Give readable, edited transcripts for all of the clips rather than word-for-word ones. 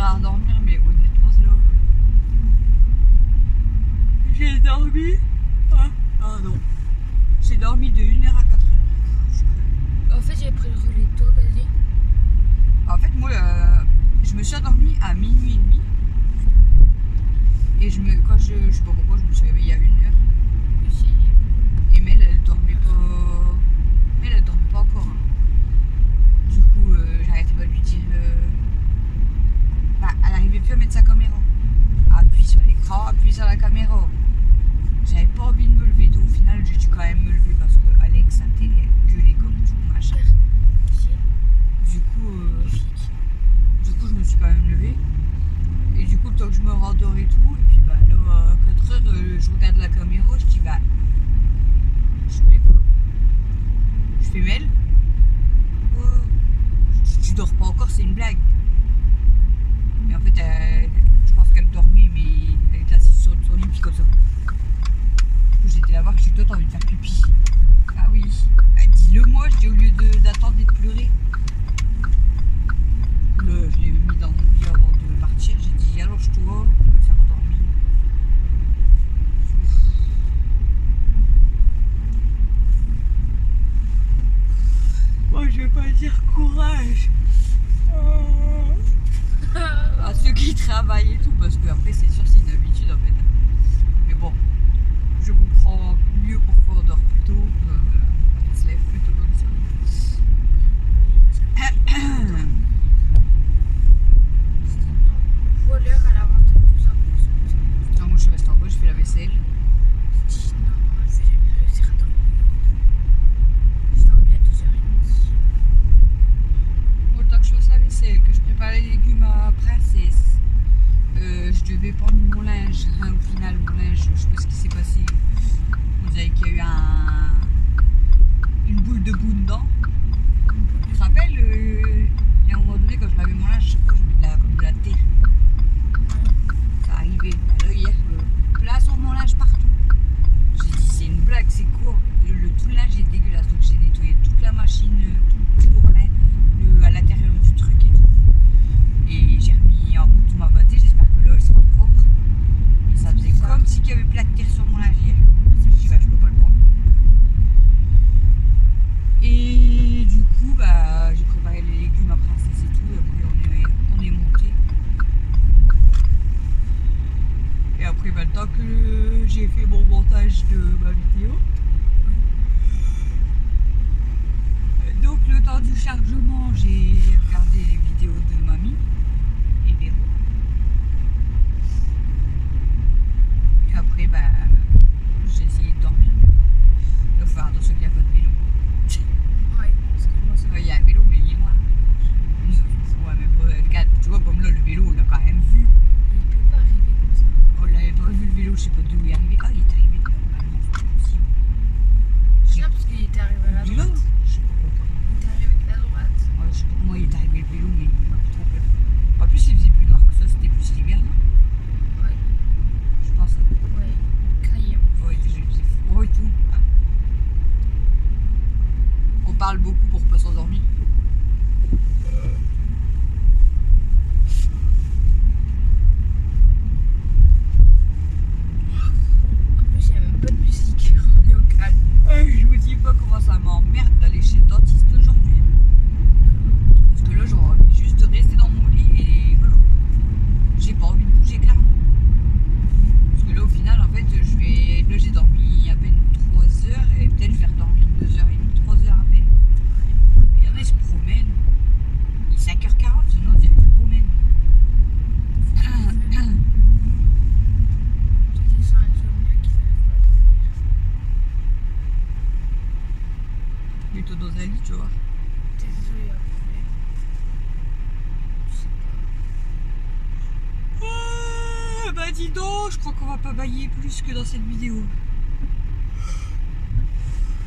à redormir, mais honnêtement, là, j'ai dormi. Ah non. J'ai dormi de 1h à 4h. En fait, j'ai pris le relais de toi, vas-y. En fait, moi, je me suis endormie à minuit et demi. Et quand je sais pas pourquoi, je me suis réveillée à 1h. Et Mel, elle dormait pas. Mel, elle dormait pas encore. Hein. Du coup, j'arrêtais pas de lui dire. Bah, elle arrivait plus à mettre sa caméra. Appuie sur l'écran, appuie sur la caméra. J'avais pas envie de me lever. Donc, au final, j'ai dû quand même me lever parce que Alex, sa télé, elle gueulait comme tout machin. Du coup, je me suis quand même levée. Et du coup, le temps que je me rendors et tout, et puis bah là, à 4h, je regarde la caméra, je dis bah. Je fais quoi? Je fais Mel. Oh, tu dors pas encore, c'est une blague. Mais en fait, je pense qu'elle dormait, mais elle était assise sur son lit, puis comme ça. Du coup, j'étais là voir, je dis toi, t'as envie de faire pipi? Ah oui. Bah, dis-le moi, je dis au lieu d'attendre et de pleurer. Je l'ai mis dans mon lit avant de partir, j'ai dit allonge-toi, on va faire endormir. Moi je vais pas dire courage à ceux qui travaillent et tout, parce que après c'est sûr c'est une habitude en fait. Mais bon, je comprends mieux pourquoi on dort plus tôt, on se lève plus tôt comme ça. Voleur à l'avance de plus en plus. Non, moi je suis restée en bas, je fais la vaisselle. Non, je vais jamais réussir à dormir. Je dormais à 2h30. Autant que je fasse la vaisselle, que je prépare les légumes à princesse, je devais prendre mon linge. Au final, mon linge, je sais pas ce qui s'est passé. Vous savez qu'il y a eu une boule de boue dedans. Tu te rappelles, il y a un moment donné, quand je lavais mon linge, chaque fois je mets comme de la terre. Ça arrivait. Alors hier, place sur mon linge partout. J'ai dit, c'est une blague, c'est quoi? Tout le linge est dégueulasse. Donc j'ai nettoyé toute la machine, tout le tour, à l'intérieur du truc et tout. Et j'ai remis en route ma battée, j'espère que là elle sera propre. Et ça faisait comme si il y avait plein de terre sur mon linge hier. Je me suis dit, bah, je peux pas le prendre. Et du coup, bah, j'ai préparé les légumes à princesse et tout. Et après, on est monté. Et après, bah, le temps que j'ai fait mon montage de ma vidéo. Donc, le temps du chargement, j'ai regardé les vidéos de mamie et Véro. Et après, bah, j'ai essayé de dormir. Il faut faire attention qu'il n'y a pas de vélo. Ouais, parce que moi, ça Il y a un vélo, mais il est loin. Ouais, mais regarde, tu vois, comme là, le vélo, on l'a quand même vu. il peut pas arriver comme ça. On l'avait pas vu, le vélo, je sais pas d'où il est arrivé. Ah, il est arrivé de là. Bah, non, c'est pas possible. Non, parce qu'il était arrivé à la Du là, droite. je sais pas quoi. Il était arrivé de la droite. Ouais, je sais pas comment il est arrivé le vélo, mais il m'a fait trop peur. En plus, il faisait plus noir que ça, c'était plus l'hiver, non? Ouais, Je pense. ouais. Caillé. Ouais, déjà, il faisait froid et tout. On parle beaucoup pour pas s'endormir. En plus, il n'y a même pas de musique. On est au calme. Je vous dis pas comment ça m'emmerde d'aller chez le dentiste aujourd'hui. Parce que là, j'aurais envie juste de rester dans mon lit et voilà. J'ai pas envie de bouger clairement. Parce que là, au final, en fait, là, j'ai dormi à peine 3 heures et peut-être je vais redormir 2h30, 3 heures à peine. Et là, ils se promènent. Il est 5h40, sinon on dirait qu'ils se promènent. C'était ça, un insomniaque qui n'arrive pas à dormir. Plutôt dans un lit, tu vois. Désolé, il y a un problème. Je sais pas. Bah dis donc, je crois qu'on va pas bailler plus que dans cette vidéo.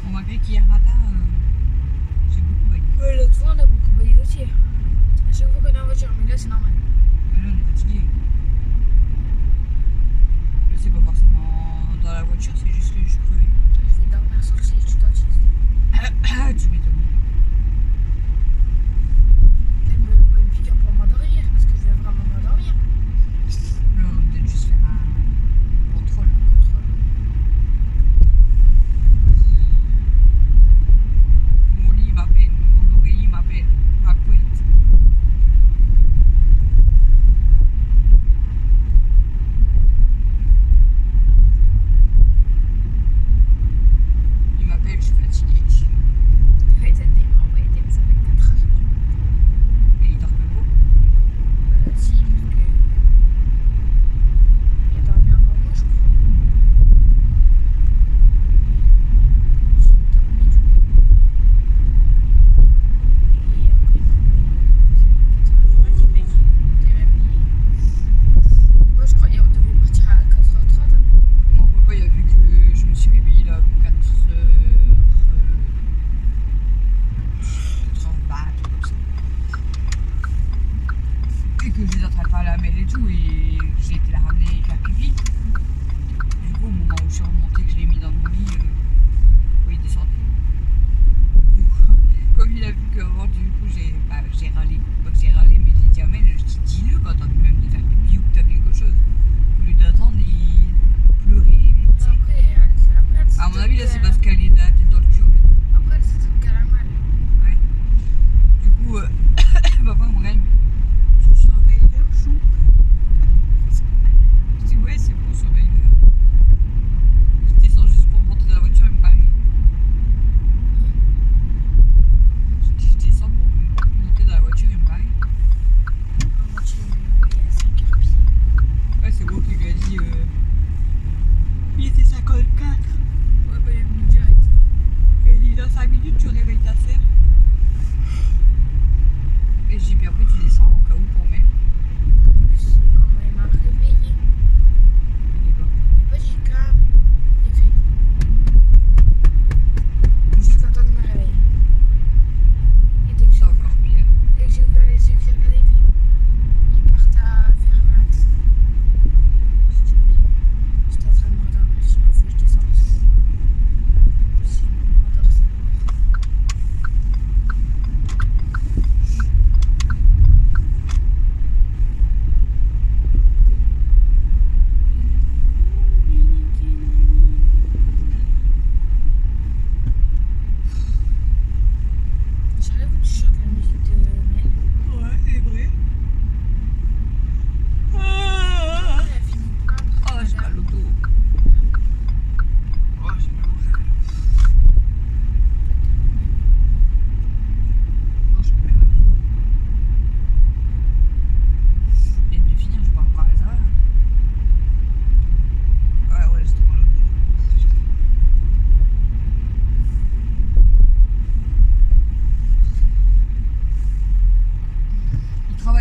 Bon, malgré qu'hier matin, j'ai beaucoup baillé. Ouais, l'autre fois, on a beaucoup baillé aussi. À chaque fois qu'on est en voiture, mais là, c'est normal. Là, on est fatigué. Là, c'est pas forcément dans la voiture, c'est juste que je suis crevée. Je vais dormir sur le siège du dentiste. Tu m'étonnes. Elle me pas une piqûre pour m'endormir, parce que je vais vraiment m'endormir.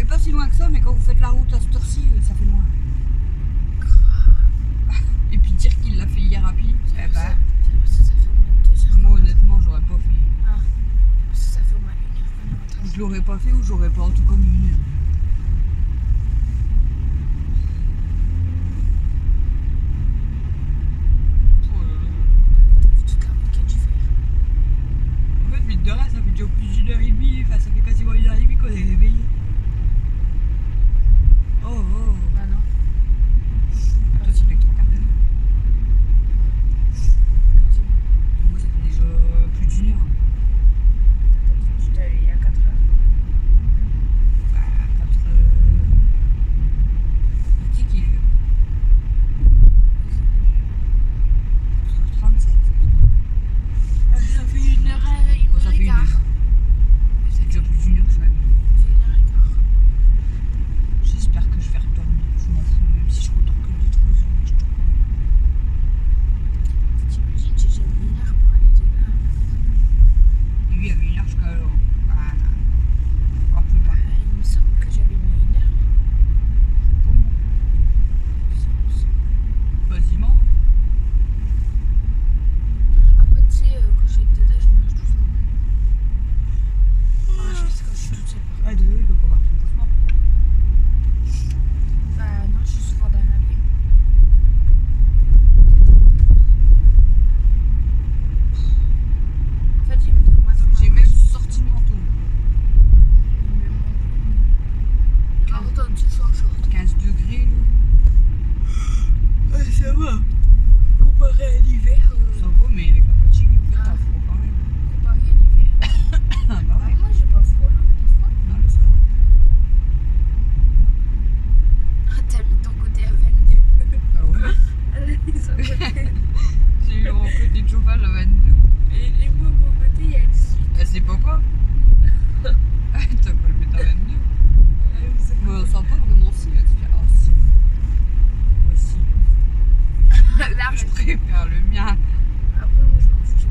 pas si loin que ça, mais quand vous faites la route à cette heure-ci, ça fait loin. Et puis dire qu'il l'a fait hier à pied, eh bah, Ça fait au moins 2 heures. moi honnêtement, j'aurais pas fait. Ah, ça fait au moins 1 heure qu'on est en train de- Je l'aurais pas fait ou j'aurais pas en tout cas mis une heure. Oh là là. T'as vu toute la route qu'il y a dû faire. En fait, mine de rien, ça fait déjà plus d'une heure et demie, enfin ça fait quasiment une heure et demie qu'on est réveillé. Oh oh. Bah non. Toi, ça fait que 3 quarts d'heure. Quasiment. Moi, ça fait déjà plus d'une heure. Tu t'es allé il y a 4 heures. Bah, 4 qui est vieux 37. Ça fait 1 heure et Oh, ça fait une heure. C'est déjà plus d'une heure que je suis réveillée. Ça fait 1 heure et quart. J'espère que je vais redormir. Je m'en fous, même si je redors que 2-3 heures, mais je dors quand même. T'imagines, j'ai déjà mis 1 heure pour aller de là. Et lui, il y avait une heure jusqu'à alors. Voilà. Encore plus loin. Il me semble que j'avais mis 1 heure. Pour moi. Quasiment. Après, tu sais, quand je suis avec Dada, je marche doucement. Ah, je sais quand je suis toute seule. Ah, désolé, il peut pas marcher doucement. Bah non, je suis souvent dans la vie. En fait, j'aime de moins en moins. J'ai même sorti le manteau. Par contre, tu sois en short. 15 degrés. Ouais, ça va. Comparé à l'hiver. Ça va, mais avec la fatigue, en fait, t'as froid quand même. Comparé à l'hiver. Ah, bah ouais. Moi, j'ai pas froid là. T'as froid? Non, là, ça va. Ah, t'as mis ton côté à 22. Ah ouais. J'ai eu un peu de chauffage à 22. Et moi, mon côté, il y a 18. Ah, c'est pas quoi. Ah, t'as pas le mettre à 22. Mais on sent pas vraiment si, là, tu fais, oh si. Moi aussi. Là, Je préfère le mien. après, moi, je m'en fous, j'ai pas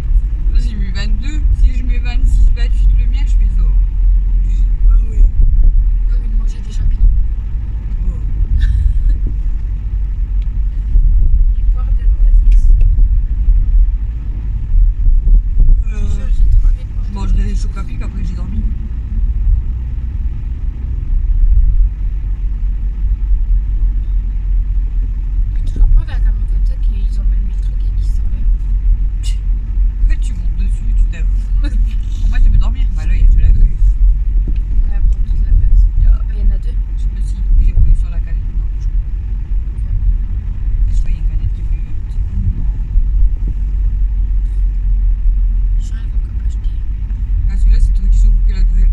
froid. J'ai mis 22. Si je mets 26, 28, le mien, je fais ça. Ouais, ouais. J'ai envie de manger des champignons. Oh. Les poires de l'oasis. Je te jure, j'ai trop envie de manger. Je mangerai des chocapics après que j'ai dormi. Toujours pas la caméra comme ça qu'ils emmènent le truc et qu'ils s'enlèvent. En fait, tu montes dessus, tu t'aimes. En fait, tu peux dormir. Bah là, il y a de la grue. On va prendre toute la place. Il y a... Il y en a 2. Je sais pas si j'ai roulé sur la canette. Non, je sais pas, il y a une canette qui est plus vite. Non. Je suis encore pas acheté. Ah, celui-là, c'est le truc qui s'ouvre que la grue, elle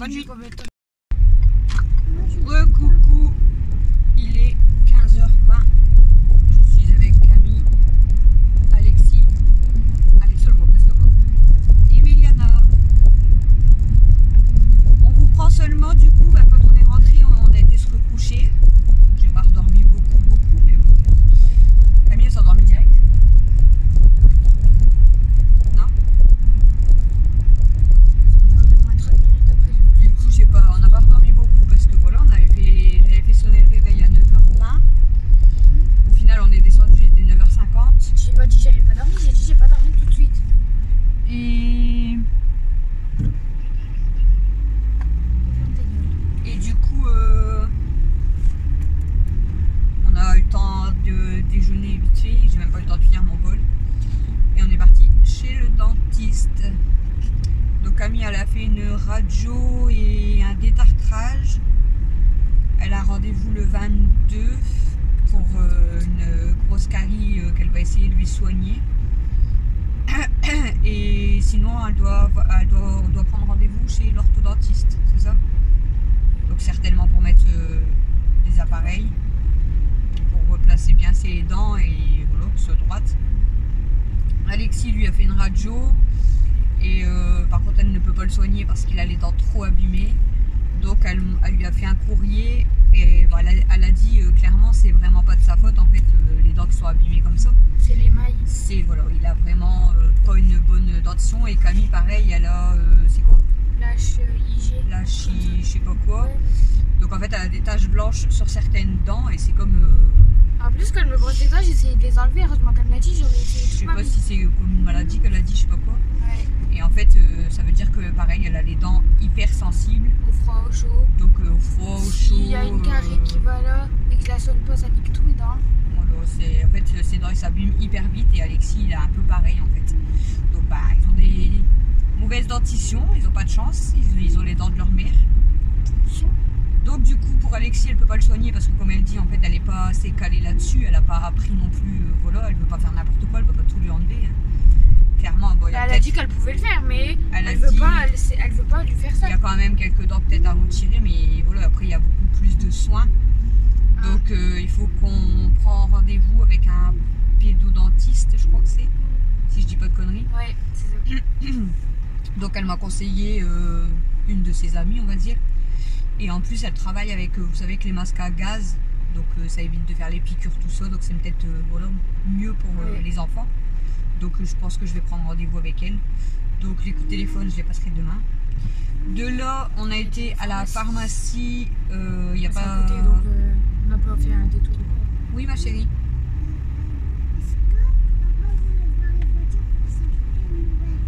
Bonne nuit. Pas mettre- Coucou, il est 15h20. Je suis avec Camille, Alexis, Alexis, je le vois presque pas, Emiliana. On vous prend seulement du coup, quand on est rentré, on a été se recoucher. J'ai pas redormi beaucoup, mais bon. Camille, elle s'est endormie direct. Non? Du coup, je sais pas, on n'a pas redormi beaucoup parce que voilà, j'avais fait sonner le réveil à 9h20. Au final, on est descendu, il était 9h50. J'ai pas dit j'avais pas dormi, j'ai dit j'ai pas dormi tout de suite. Et du coup, on a eu le temps de déjeuner vite fait. J'ai même pas eu le temps de finir mon bol. Et on est parti chez le dentiste. Donc Camille, elle a fait une radio et un détartrage. Elle a rendez-vous le 22 pour une grosse carie qu'elle va essayer de lui soigner. Et sinon, elle doit prendre rendez-vous chez l'orthodontiste, c'est ça? Donc certainement pour mettre des appareils, pour replacer bien ses dents et voilà, que ce soit droite. Alexis lui a fait une radio et par contre elle ne peut pas le soigner parce qu'il a les dents trop abîmées. Donc elle lui a fait un courrier et bon, elle a dit clairement c'est vraiment pas de sa faute en fait, les dents qui sont abîmées comme ça. C'est les mailles. C'est voilà, il a vraiment pas une bonne dentition. Et Camille pareil, elle a c'est quoi? Lâche IG. Lâche je sais pas quoi. Ouais. Donc en fait elle a des taches blanches sur certaines dents et c'est comme En plus, quand elle me brosse les dents, j'essayais de les enlever. Heureusement qu'elle m'a dit, j'aurais essayé je toute sais ma pas vie. si c'est comme une maladie qu'elle a dit, je sais pas quoi. Ouais. Et en fait ça veut dire que pareil elle a les dents hyper sensibles. Au froid, au chaud. Donc au froid, au chaud. S'il y a une carie qui va là et que je la sonne pas, ça nique tous mes dents. En fait ses dents ils s'abîment hyper vite et Alexis il a un peu pareil en fait. Donc bah ils ont des mauvaises dentitions, ils ont pas de chance, ils ont les dents de leur mère. Donc du coup pour Alexis elle peut pas le soigner parce que comme elle dit en fait elle est pas assez calée là-dessus, elle a pas appris non plus, voilà, elle veut pas faire n'importe quoi, elle peut pas tout lui enlever. Clairement, bon, il y a Elle a dit qu'elle pouvait le faire, mais elle veut dit- pas, elle veut pas lui faire il ça. y a quand même quelques dents peut-être à retirer, mais voilà, après il y a beaucoup plus de soins. Donc il faut qu'on prenne rendez-vous avec un pédodontiste, je crois que c'est, si je dis pas de conneries. Ouais, c'est ça. Donc elle m'a conseillé une de ses amies, on va dire. Et en plus elle travaille avec, vous savez que les masques à gaz, donc ça évite de faire les piqûres tout ça, donc c'est peut-être voilà, mieux pour les enfants. Donc je pense que je vais prendre rendez-vous avec elle. Donc les coups de téléphone je les passerai demain. De là on a été à la pharmacie, il n'y a C'est pas... à côté, donc on n'a pas fait un détour. Oui ma chérie.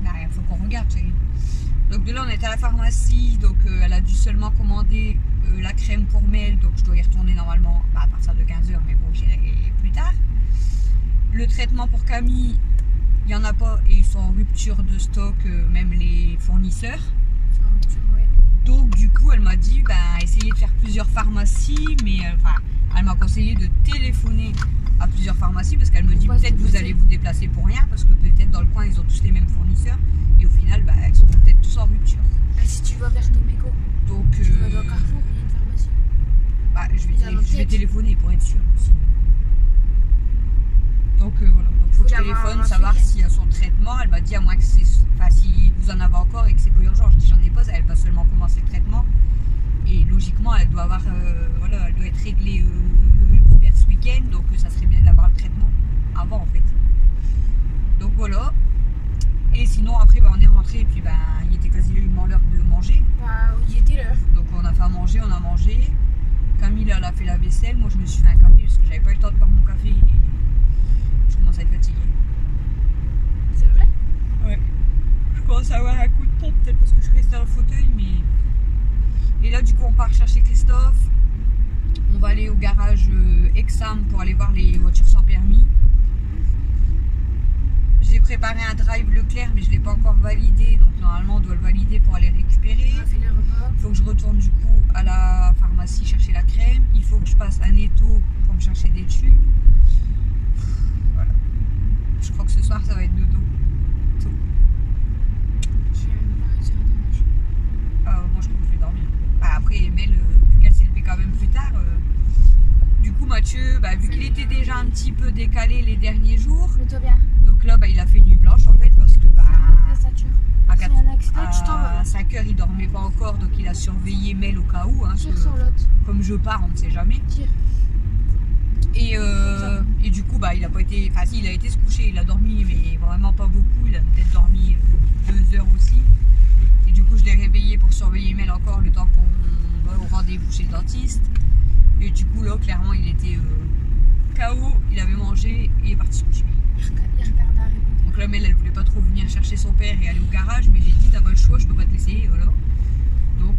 Bah, il faut qu'on regarde chérie. Donc de là on est à la pharmacie, donc elle a dû seulement commander la crème pour Mel, donc je dois y retourner normalement à partir de 15h, mais bon j'irai plus tard. Le traitement pour Camille, il n'y en a pas et ils sont en rupture de stock, même les fournisseurs. Ouais. Donc du coup elle m'a dit essayez de faire plusieurs pharmacies, mais elle m'a conseillé de téléphoner à plusieurs pharmacies parce qu'elle me dit Pourquoi peut-être se vous déplacer? allez vous déplacer pour rien parce que peut-être dans le coin ils ont tous les mêmes fournisseurs et au final ils sont peut-être tous en rupture. Mais si tu vas vers Tomeco, Donc tu vas dans Carrefour, il y a une pharmacie. je vais téléphoner pour être sûr aussi. Donc voilà, donc faut que je téléphone, savoir s'il y a son traitement. Elle m'a dit à moins que c'est, si vous en avez encore et que c'est pas urgent, je dis j'en ai pas, elle va seulement commencer le traitement. Et logiquement elle doit avoir, elle doit être réglée vers ce week-end, donc ça serait bien d'avoir le traitement avant en fait. Donc voilà. Et sinon après on est rentré et puis il était quasiment l'heure de manger. Bah, il était l'heure. Donc on a fait à manger, on a mangé. Camille elle a fait la vaisselle, moi je me suis fait un café parce que j'avais pas eu le temps de boire mon café et je commence à être fatiguée. C'est vrai? Ouais. Je commence à avoir un coup de pompe peut-être parce que je reste dans le fauteuil, mais... Et là du coup on part chercher Christophe. On va aller au garage Exam pour aller voir les voitures sans permis. J'ai préparé un drive Leclerc mais je ne l'ai pas encore validé, donc normalement on doit le valider pour aller récupérer. On a fait le repas. Il faut que je retourne du coup à la pharmacie chercher la crème. Il faut que je passe à Netto pour me chercher des tubes. Voilà. Je crois que ce soir ça va être dodo. Tôt. Je vais même pas réussir à dormir. Moi je crois que je vais dormir. bah, vu qu'il était déjà un petit peu décalé les derniers jours, Mets-toi bien. donc là, bah, il a fait nuit blanche en fait parce que bah, La ceinture. à, S'il y a un accident, tu t'en vas. 5 heures, il dormait pas encore, donc il a surveillé Mel au cas où. Hein, Tire que, sur l'autre. comme je pars, on ne sait jamais. Tire. Et du coup, bah, il a pas été. Enfin, si, il a été se coucher, il a dormi, mais vraiment pas beaucoup. Il a peut-être dormi 2 heures aussi. Et du coup, je l'ai réveillé pour surveiller Mel encore le temps qu'on va au rendez-vous chez le dentiste. Et du coup, là, clairement, il était KO, il avait mangé et est parti se coucher. Il regarde Harry Potter. Donc là, Mel, elle voulait pas trop venir chercher son père et aller au garage, mais j'ai dit, t'as pas le choix, je peux pas te laisser, voilà. Donc,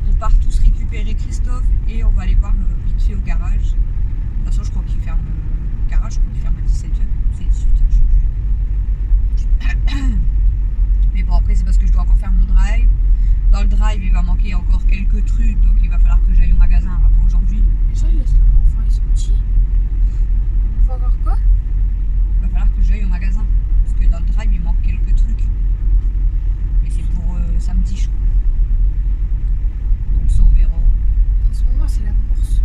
on part tous récupérer Christophe et on va aller voir vite fait au garage. De toute façon, je crois qu'il ferme le garage, je crois qu'il ferme à 17h. C'est 18h, je sais plus. Mais bon, après, c'est parce que je dois encore faire mon drive. Dans le drive, il va manquer encore quelques trucs, donc il va falloir que j'aille au magasin pour aujourd'hui. Les gens, ils laissent leurs enfants, ils sont petits. Faut encore quoi? Il va falloir que j'aille au magasin. Parce que dans le drive, il manque quelques trucs. Mais c'est pour samedi, je crois. Donc ça, on verra. En ce moment, c'est la course.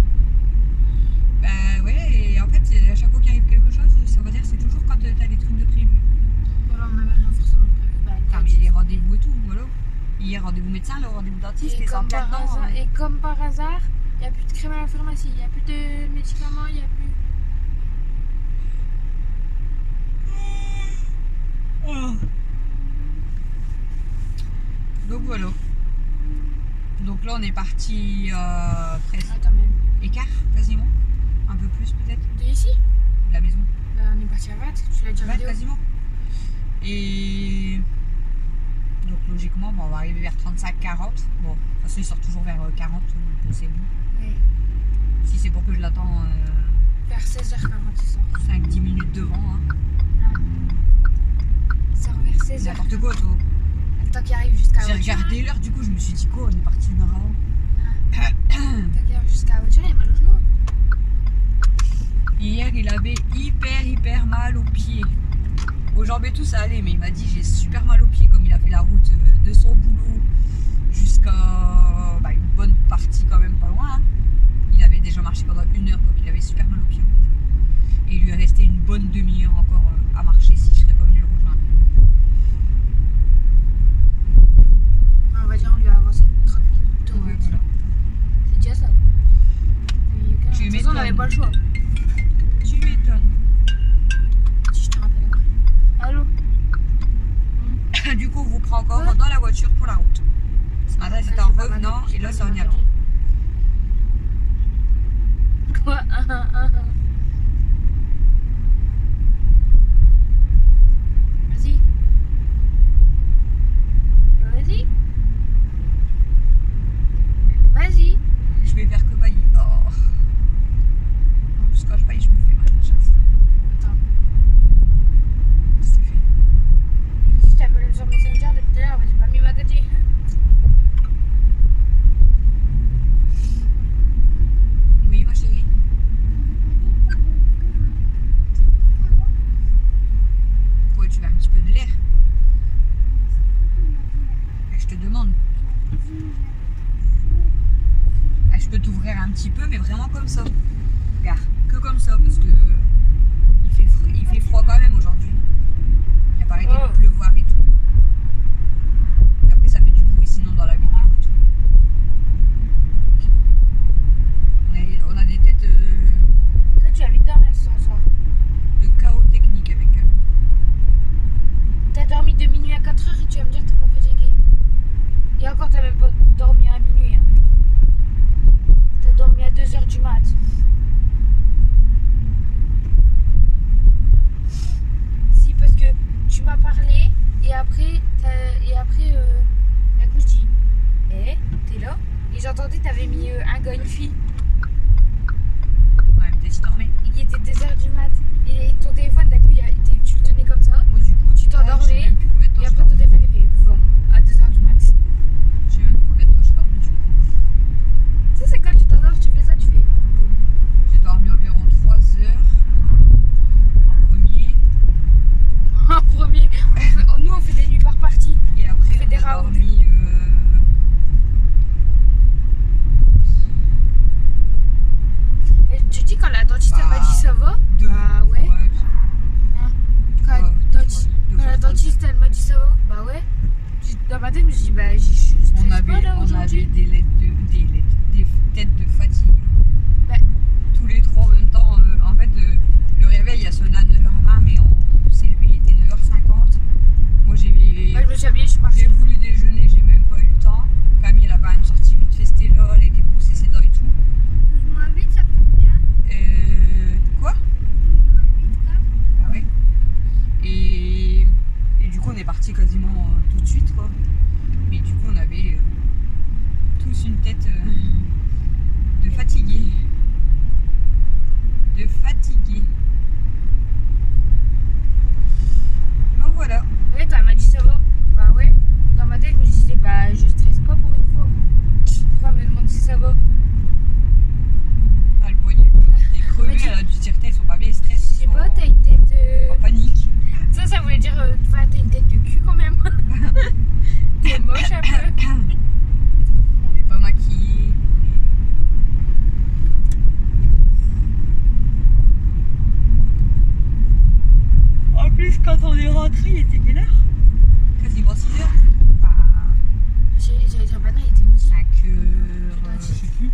Bah ouais, et en fait, à chaque fois qu'il arrive quelque chose, ça veut dire c'est toujours quand t'as des trucs de prévu. Voilà, on n'avait rien forcément prévu. Bah, Enfin, mais les rendez-vous et tout, voilà. Hier, rendez-vous médecin, le rendez-vous dentiste, et, et ça en comme 4 par ans. hasard, et comme par hasard, il n'y a plus de crème à la pharmacie, il n'y a plus de médicaments, il n'y a plus. Donc voilà. Donc là, on est parti presque Attends, même. écart, quasiment. Un peu plus peut-être, De ici? de la maison. Bah, on est parti à 20, tu l'as dit en Ouais, vidéo. quasiment. Et donc logiquement, bon, on va arriver vers 35-40. Bon, de toute façon, il sort toujours vers 40, donc c'est bon. Oui. Si c'est pour que je l'attends Vers 16h40, il sort. 5-10 minutes devant, hein. Il sort vers 16h. N'importe quoi, toi. Le temps qu'il arrive jusqu'à la J'ai voiture. regardé l'heure, du coup, je me suis dit quoi, on est parti 1 heure avant. Le temps qu'il arrive jusqu'à la voiture, il a mal au genou. Hier, il avait hyper mal aux pieds. Aux jambes et tout, ça allait, mais il m'a dit j'ai super mal aux pieds, comme il a fait la route de son boulot jusqu'à bah, une bonne partie quand même pas loin. Hein. Il avait déjà marché pendant 1 heure, donc il avait super mal aux pieds. Et il lui est resté une bonne demi-heure encore à marcher si je serais pas venu le rejoindre. On va dire, on lui a avancé 30 minutes de route. Ouais, voilà. C'est déjà ça. De toute façon, on n'avait pas le choix. Tu m'étonnes. Si je te rappelle après. Allô? Du coup, on vous prend encore dans la voiture pour la route. Ce matin, c'était en revenant et là, c'est en y allant. Quoi? Vas-y. Vas-y. Vas-y. Je vais faire que bailler. Oh. En plus, quand je baille, je me fais mal à chaque fois. Attends. Qu'est-ce que tu fais? Si je t'appelle sur Messenger depuis tout à l'heure, mais j'ai pas mis ma côté. Oui, ma chérie. Quoi, tu veux un petit peu de l'air? Je te demande. Je peux t'ouvrir un petit peu, mais vraiment comme ça. Regarde, que comme ça, parce que il fait froid quand même aujourd'hui. Il a pas arrêté de pleuvoir et tout. Et après, ça fait du bruit sinon dans la vidéo et tout. On a des têtes Toi, tu as vite dormir ce soir. de chaos technique avec elle. T'as dormi de minuit à 4h et tu vas me dire que t'es pas fatigué. Et encore, t'as même pas dormi à minuit. Hein. T'as dormi à 2h du mat. Si, parce que tu m'as parlé et après, la couche dit. ma tête, je me suis dit, bah, je stresse pas là on aujourd'hui. avait des têtes de fatigue. Bah. Tous les trois en même temps. En fait, le réveil a sonné à 9h20, mais on s'est levé, il était 9h50. Moi, Moi, je me suis habillée, je suis partie. j'ai voulu déjeuner, j'ai même pas eu le temps. Camille, elle a quand même sorti vite fait ses LOL, elle était brossée ses dents et tout. 12-8, ça fait combien? Quoi? 12-8 comme? Bah ouais. Et du coup, on est parti quasiment tout de suite, quoi. Mais du coup, on avait tous une tête de fatigué. De fatigué. Donc voilà. Ouais, elle m'a dit ça va. Bah ouais. Dans ma tête, je me disais, bah, je stresse pas pour une fois. Pourquoi elle me demande si ça va? Ah, le poignet, quoi. T'es crevé, elle a dû se dire, ils sont pas bien, ils stressent. Je sais pas, t'as une tête. En panique. Ça voulait dire, enfin, t'as une tête de cul quand même. T'es moche un peu. On n'est pas maquillés. En plus, quand on est rentré, il était quelle heure? Quasiment 6h. Bah, J'allais dire, bah non, il était midi. 5h, je sais plus.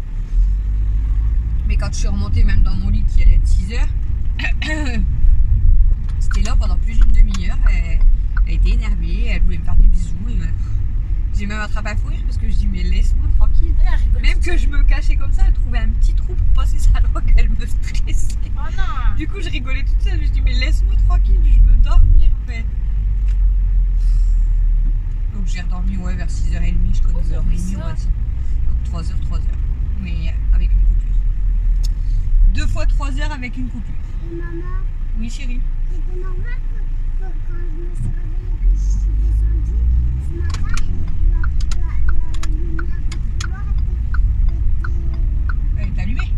Mais quand je suis remontée, même dans mon lit qui allait être 6h, c'était là pendant plus d'une demi-heure. Elle était énervée, elle voulait me faire des bisous. J'ai même attrapé un fou rire parce que je dis, mais laisse-moi tranquille. Elle rigole Même toute que seule. je me cachais comme ça, elle trouvait un petit trou pour passer sa langue, elle me stressait. Oh non. Du coup, je rigolais toute seule. Je dis, mais laisse-moi tranquille, je veux dormir en fait. Donc, j'ai redormi ouais, vers 6h30, jusqu'à 9h30, on va dire. Donc, 3h. Mais avec une coupure. 2 fois 3h avec une coupure. Et maman, Oui, chérie. c'était normal que quand je me suis réveillée, que je suis descendue ce matin et la lumière du couloir était... Elle est allumée.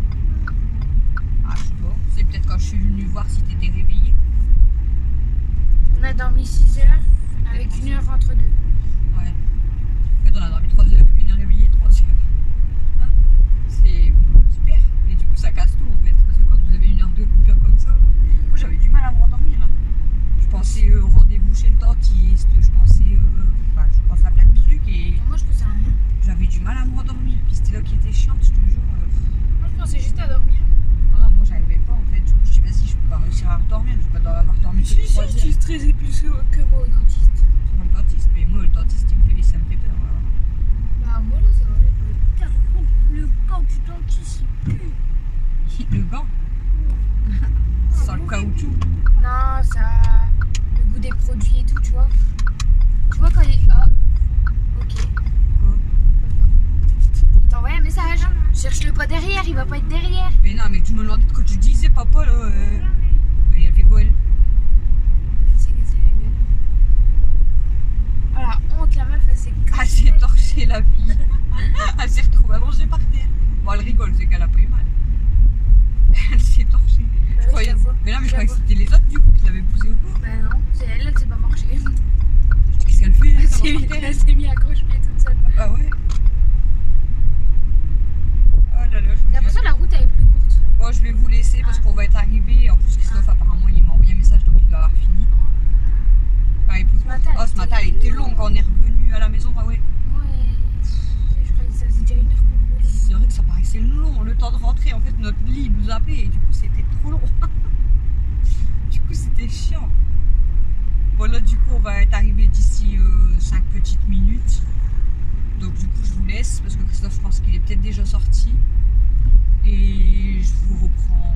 Ah, je sais pas. C'est peut-être quand je suis venue voir si t'étais réveillée. On a dormi 6 heures avec 1 heure entre deux. Ouais. En fait, on a dormi 3h, 1 heure réveillée, 3h. Hein, c'est super. Et du coup, ça casse tout en fait. Parce que quand vous avez 1 heure de coupure comme ça, moi j'avais du mal à me rendormir. Hein. Je pensais au rendez-vous chez le dentiste, je pensais à plein de trucs et Moi, je pensais à rien. j'avais du mal à me rendormir. Puis c'était là qui était chiante, je te jure. Moi, je pensais juste à dormir. Ah, moi j'arrivais pas en fait. Du coup, je dis, vas-y, je peux pas réussir à redormir. Je vais pas avoir dormi que 3 heures. tu stressais plus que moi au dentiste. Pour le dentiste, mais moi le dentiste ça me fait peur. Bah, moi, là, ça va. Par contre, le gant du dentiste, il pue. Le gant, sans le caoutchouc. Non, ça. Le goût des produits et tout, tu vois. Tu vois quand il. Ah, ok. Il t'a envoyé un message. Cherche-le pas derrière, il va pas être derrière. Mais non, mais tu me demandais quand tu disais papa là. Mais elle fait quoi elle? C'est oh la honte, la meuf, elle s'est Ah, j'ai torché la fille. Elle s'est retrouvée allongée par terre. Bon, elle rigole, c'est qu'elle a pas eu mal. Elle s'est torchée. Bah oui, je la vois. Mais non, mais je Je la croyais que vois. c'était les autres du coup qui l'avaient poussée au corps. Bah non, c'est elle, elle s'est pas marché. Je dis, qu'est-ce qu'elle fait Elle ça s'est marche mis, pas. elle s'est mis à croche-pied toute seule. Ah ouais. Oh là là, je J'ai vous l'impression que la route elle est plus courte. Bon, je vais vous laisser parce Ah. qu'on va être arrivé. En plus, Christophe, apparemment, il m'a envoyé un message donc il doit avoir fini. Bah, écoute, Ce matin, ce matin, elle était longue quand on est revenu à la maison. Ah ouais. Ouais. Je croyais que ça faisait déjà 1 heure qu'on roulait. C'est vrai que ça paraissait long, le temps de rentrer. En fait, notre lit nous appelait et du coup, c'était trop long. Du coup, c'était chiant. Bon, là, du coup, on va être arrivé d'ici 5 petites minutes. Donc, du coup, je vous laisse parce que Christophe, je pense qu'il est peut-être déjà sorti. Et je vous reprends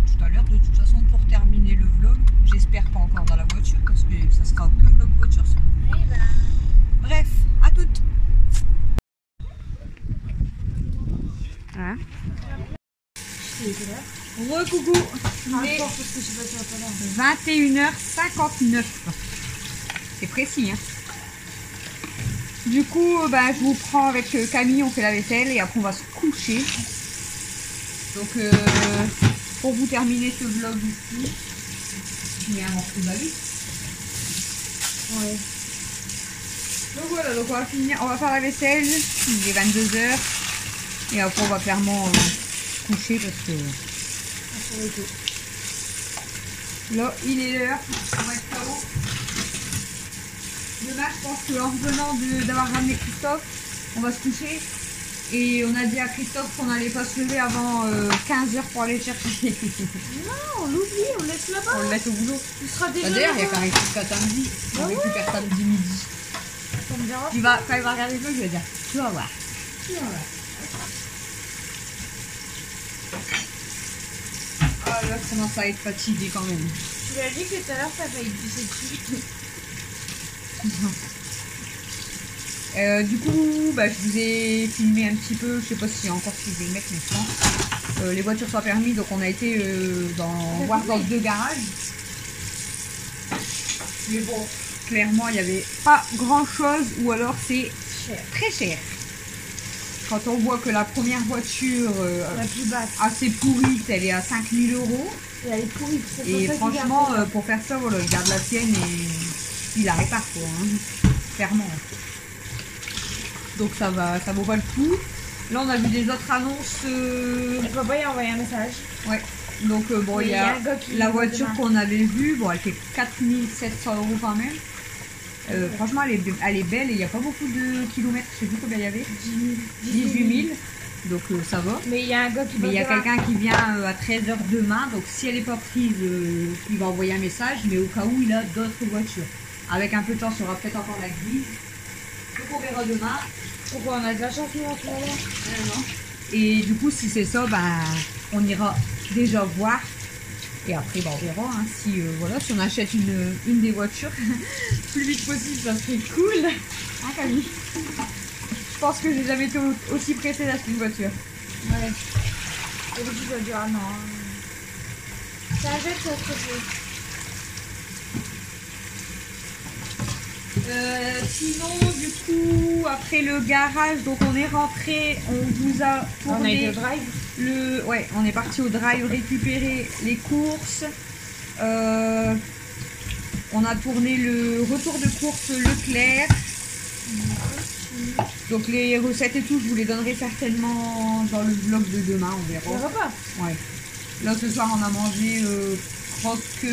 tout à l'heure, de toute façon, pour terminer le vlog. J'espère pas encore dans la voiture parce que ça sera que vlog voiture. Ouais, bah. Bref, à toutes. Hein? Re-coucou. Ah, Il est parce que je sais pas si on va 21h59. C'est précis, hein. Du coup, je vous prends avec Camille, on fait la vaisselle et après on va se coucher. Donc, pour vous terminer ce vlog ici, je mets un morceau d'avis. Ouais. Donc voilà, donc on va finir, on va faire la vaisselle, il est 22h. Et après on va clairement coucher parce que là il est l'heure, on va être là-haut de demain, je pense qu'en revenant d'avoir ramené Christophe, on va se coucher. Et on a dit à Christophe qu'on n'allait pas se lever avant 15h pour aller le chercher. Non, on l'oublie, on le laisse là-bas. On le laisse au boulot. Il sera déjà D'ailleurs, il y a là-bas. quand même jusqu'à samedi. On récupère samedi midi. Ça me dérange. Quand il va regarder le jeu, je vais dire, tu vas voir. Tu vas voir. Ah là, je commence à être fatiguée quand même. Tu lui as dit que tout à l'heure, ça failli glisser dessus. Du coup, bah, je vous ai filmé un petit peu, je sais pas si encore si je vais le mettre, mais je pense. Les voitures sont permis, donc on a été voir dans 2 garages. Mais bon, clairement, il n'y avait pas grand chose, ou alors c'est très cher. Quand on voit que la première voiture La plus basse. assez pourrie, elle est à 5 000 €. Et elle est pourrie. c'est pour Et ça qu'il franchement, garde ça. pour faire ça, voilà, il garde la sienne et il la répare, quoi. Hein. Clairement. Donc ça vaut pas le coup. Là, on a vu des autres annonces. Et papa, il a envoyé un message. Ouais. Donc bon, Oui, il y il y a a un gars qui la va voiture demain. qu'on avait vue. Bon, elle fait 4 700 € quand même. Franchement, elle est belle et il n'y a pas beaucoup de kilomètres. Je sais plus combien il y avait. 18 000. Donc ça va. Mais il y a un gars qui Mais il y a demain. quelqu'un qui vient à 13 h demain. Donc si elle n'est pas prise, il va envoyer un message. Mais au cas où, il a d'autres voitures. Avec un peu de temps, il y aura peut-être encore la grise. Donc on verra demain. Pourquoi on a de la chance, nous, en ce moment? Et du coup, si c'est ça, ben, on ira déjà voir. Et après, ben, on verra. Hein, si, voilà, si on achète une des voitures plus vite possible, ça serait cool. Hein, Camille? Je pense que j'ai jamais été aussi pressée d'acheter une voiture. Ouais. Et puis, tu dois dire, ah non. Ça jette, ça se fait. Sinon, du coup, après le garage, donc on est rentré, on vous a On a tourné été au drive. ouais, on est parti au drive récupérer les courses. On a tourné le retour de course Leclerc. Donc les recettes et tout, je vous les donnerai certainement dans le vlog de demain, on Le verra. repas. Ouais. Là ce soir on a mangé croque,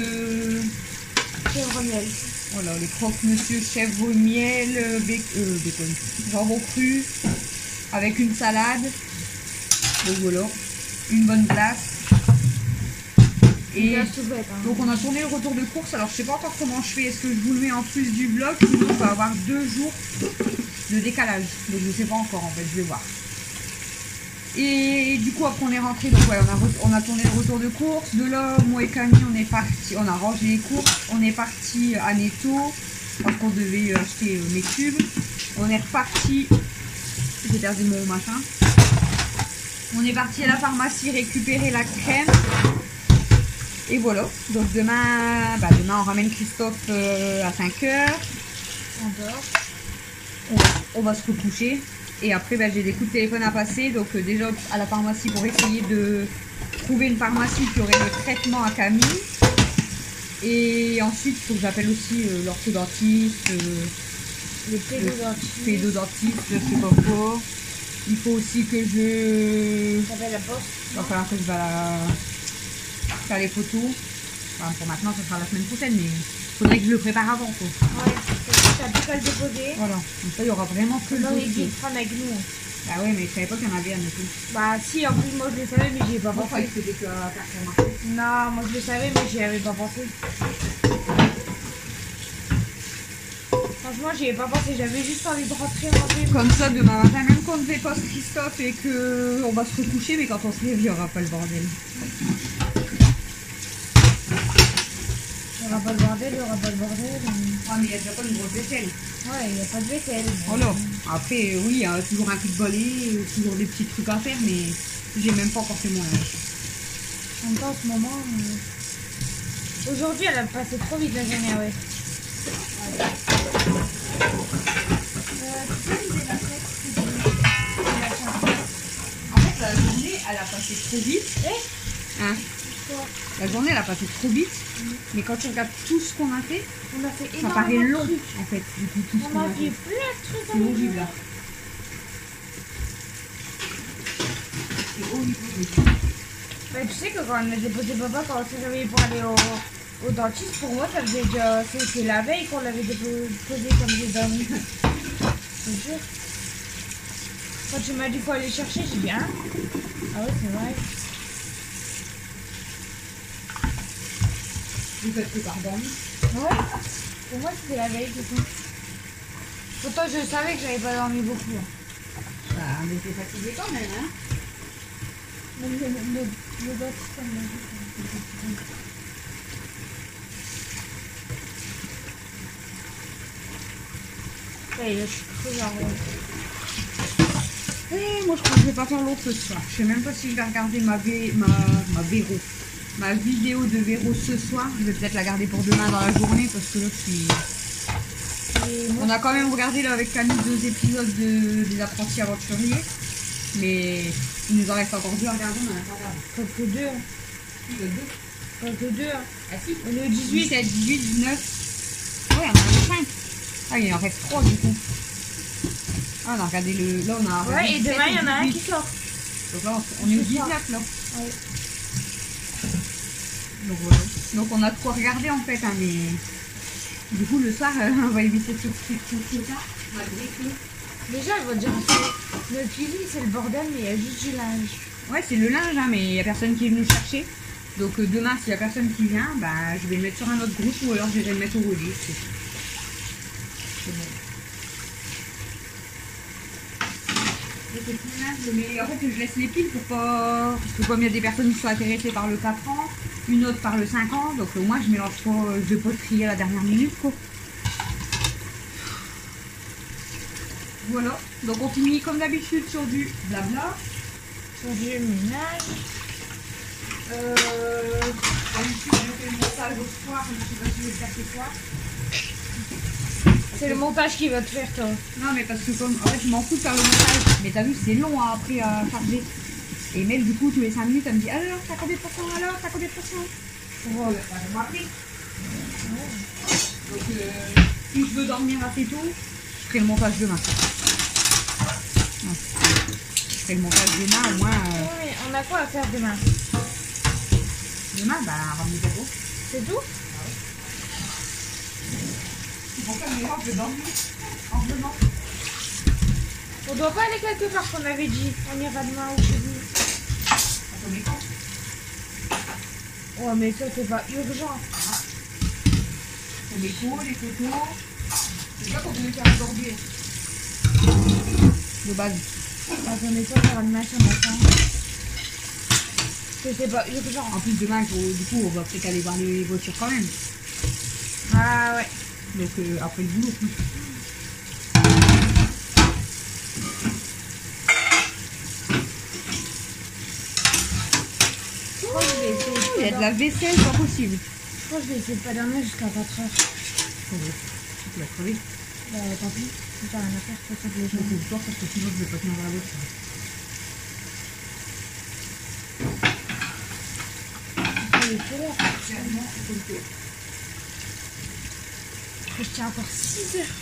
Chèvre miel. voilà, les croques monsieur chèvre miel, bacon, jambon cru avec une salade. Donc voilà, une bonne glace. Et C'est tout bête, hein. donc on a tourné le retour de course. Alors je sais pas encore comment je fais. Est-ce que je vous le mets en plus du vlog? Sinon ça va avoir 2 jours de décalage. Donc je sais pas encore en fait, je vais voir. Et du coup après on est rentré. Donc ouais, on a tourné le retour de course. De là, moi et Camille on est parti. On a rangé les courses. On est parti à Netto parce qu'on devait acheter mes tubes. On est reparti. J'ai perdu mon machin. On est parti à la pharmacie récupérer la crème. Et voilà, donc demain on ramène Christophe à 5 h. On dort. On va se recoucher. Et après, j'ai des coups de téléphone à passer. Donc déjà à la pharmacie pour essayer de trouver une pharmacie qui aurait le traitement à Camille. Et ensuite, il faut que j'appelle aussi l'orthodontiste, Le pédodontiste. pédodontiste, je sais pas quoi. Il faut aussi que je... Ça s'appelle la poste. Il va falloir que je vais faire les photos. Enfin, pour maintenant, ce sera la semaine prochaine, mais il faudrait que je le prépare avant, quoi. Ouais, t'as plus qu'à le déposer. Voilà, comme ça, il y aura vraiment que le Non, il dossier. dit prendre avec nous. Bah ouais, mais je savais pas qu'il y en avait un et tout. Bah si, en plus moi je le savais mais j'y ai pas Bon, pensé. que c'était que à faire pour marcher. Non, moi je le savais mais j'y avais pas pensé. Franchement j'y ai pas pensé, j'avais juste envie de rentrer. Comme ça, demain matin, même quand on devait pas Christophe et qu'on va se recoucher, mais quand on se lève, il n'y aura pas le bordel. Il y aura pas de bordel, il y aura pas de bordel. Ah, mais il n'y a déjà pas une grosse vaisselle. Ouais, il n'y a pas de vaisselle. Voilà. Après, oui, il y a toujours un coup de balai, toujours des petits trucs à faire, mais j'ai même pas encore fait mon linge. En même temps, en ce moment... Aujourd'hui, elle a passé trop vite la journée, ouais. En fait, la journée, elle a passé trop vite. Hein? La journée, elle a passé trop vite. Mais quand tu regardes tout ce qu'on a fait, On a fait ça énormément paraît de long, trucs. en fait, du coup, tout ce On qu'on a a fait fait. plein de trucs C'est dans horrible, là. C'est horrible. Bah, tu sais que quand on a déposé papa, quand on s'est réveillé pour aller au dentiste, pour moi, ça faisait déjà... C'était la veille qu'on l'avait déposé comme j'ai dormi. C'est sûr. Quand tu m'as dit qu'il faut aller chercher, j'ai dit, hein? Ah ouais, c'est vrai. Vous faites que par dormir. Ouais. Pour moi, c'était la veille, c'est tout. Pourtant, je savais que j'avais pas dormi beaucoup. Hein. Bah, on était fatigués quand même, hein. Même le dentiste, ça m'a dit. Ouais, là, je suis trop heureuse. Moi je crois que je vais pas faire l'autre ce soir. Je sais même pas si je vais regarder ma vidéo de Véro ce soir. Je vais peut-être la garder pour demain dans la journée parce que là on a quand même regardé là avec Camille 2 épisodes des apprentis aventuriers. Mais il nous en reste encore 2 à regarder, on en a pas regardé. Pas que 2. Hein. Il y a 2. Pas que 2. Hein. Ah si. On est au 18. 17, 18, 19. Ouais, on en a 5. Ah, il en reste 3 du coup. Ah, on a regardé le. Là, on a. Ouais, et demain, il y en a un qui sort. Donc là, on est au 19 là. Ouais. Donc voilà. Donc on a de quoi regarder en fait, hein, mais du coup le soir, on va éviter tout ça. Malgré tout. Déjà, je vais dire, le cuisine, c'est le bordel, mais il y a juste du linge. Ouais, c'est le linge, hein, mais il n'y a personne qui est venu chercher. Donc demain, s'il n'y a personne qui vient, bah, je vais le mettre sur un autre groupe ou alors je vais le mettre au relief. C'est bon. Mais en fait je laisse les piles pour pas... Parce que comme il y a des personnes qui sont intéressées par le 4 ans, une autre par le 5 ans, donc moi je mélange pas, je vais pas trier à la dernière minute quoi. Voilà, donc on finit comme d'habitude sur du blabla. Sur du ménage. D'habitude je fais le montage au soir, je sais pas si je vais le faire ce soir. C'est le montage qui va te faire, toi. Non, mais parce que comme en fait, je m'en fous de faire le montage. Mais t'as vu, c'est long hein, après à charger. Et Mel, du coup, tous les 5 minutes, elle me dit alors, t'as combien de pourcents? Alors, t'as combien de pourcents? Donc, si je veux dormir assez tôt, je ferai le montage demain. Ouais. Je ferai le montage demain, au moins. Oui, on a quoi à faire demain? Demain, bah, ramener ta peau. C'est tout? Pour faire mes robes de dormir en venant. On doit pas aller quelque part qu'on avait dit. On ira demain ou chez vous. Attendez quand? Ouais, mais ça, c'est pas urgent. C'est les pots, les photos. C'est ça qu'on devait faire aujourd'hui. De base. Attendez, ça, on va demain sur matin. Parce que c'est pas urgent. En plus, demain, du coup, on va peut-être aller voir les voitures quand même. Ah ouais. Donc après le boulot. Je crois que je vais essayer Il y a de la vaisselle, pas possible. Je crois que je vais essayer de pas dormir jusqu'à 4 heures. Tu vas crever. Bah tant pis, j'ai rien à faire, c'est ça que les Je gens. me fais le soir parce que sinon je vais pas tenir dans la voiture. Je tiens encore 6 heures.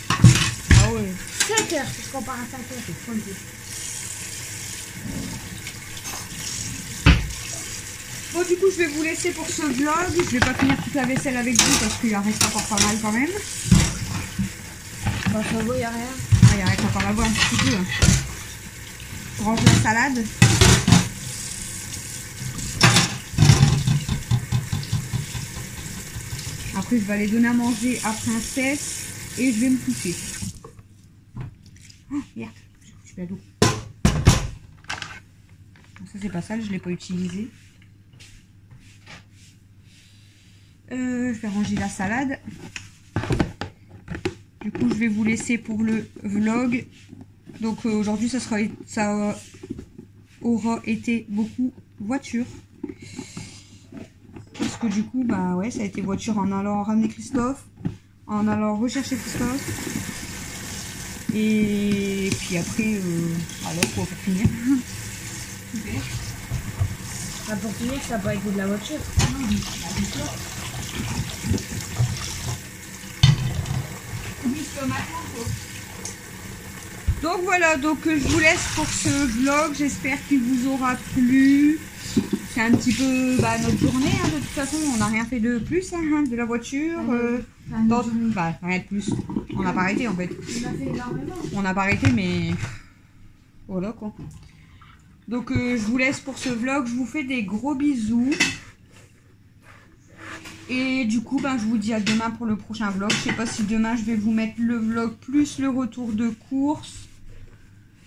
Ah ouais. 7 heures, parce qu'on part à 5 heures. C'est folle. Bon, du coup, je vais vous laisser pour ce vlog. Je vais pas finir toute la vaisselle avec vous parce qu'il en reste encore pas mal quand même. Bah ça vaut, y'a rien. Ah, il reste encore à voir un petit peu. Je range la salade. Après, je vais aller donner à manger à Princesse et je vais me coucher. Oh, merde, je suis à l'eau. Ça, c'est pas sale, je ne l'ai pas utilisé. Je vais ranger la salade. Du coup, je vais vous laisser pour le vlog. Donc, aujourd'hui, ça aura été beaucoup voiture. Parce que du coup, bah ouais, ça a été voiture en allant ramener Christophe, en allant rechercher Christophe. Et puis après, alors pour finir. Super. Bah pour finir, ça n'a pas été de la voiture. Donc voilà, donc je vous laisse pour ce vlog. J'espère qu'il vous aura plu. c'est un petit peu notre journée. Hein, de toute façon, on n'a rien fait de plus hein, de la voiture. Rien de plus. On n'a pas arrêté en fait. On n'a pas arrêté, mais voilà quoi. Donc je vous laisse pour ce vlog. Je vous fais des gros bisous. Et du coup, je vous dis à demain pour le prochain vlog. Je sais pas si demain je vais vous mettre le vlog plus le retour de course.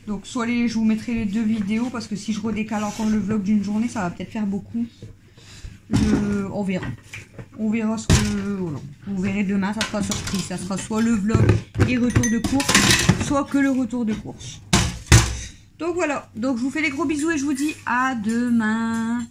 Donc soit je vous mettrai les 2 vidéos parce que si je redécale encore le vlog d'une journée, ça va peut-être faire beaucoup. On verra. On verra ce que... Voilà. Vous verrez demain, ça sera surprise. Ça sera soit le vlog et retour de course, soit que le retour de course. Donc voilà. Donc je vous fais des gros bisous et je vous dis à demain.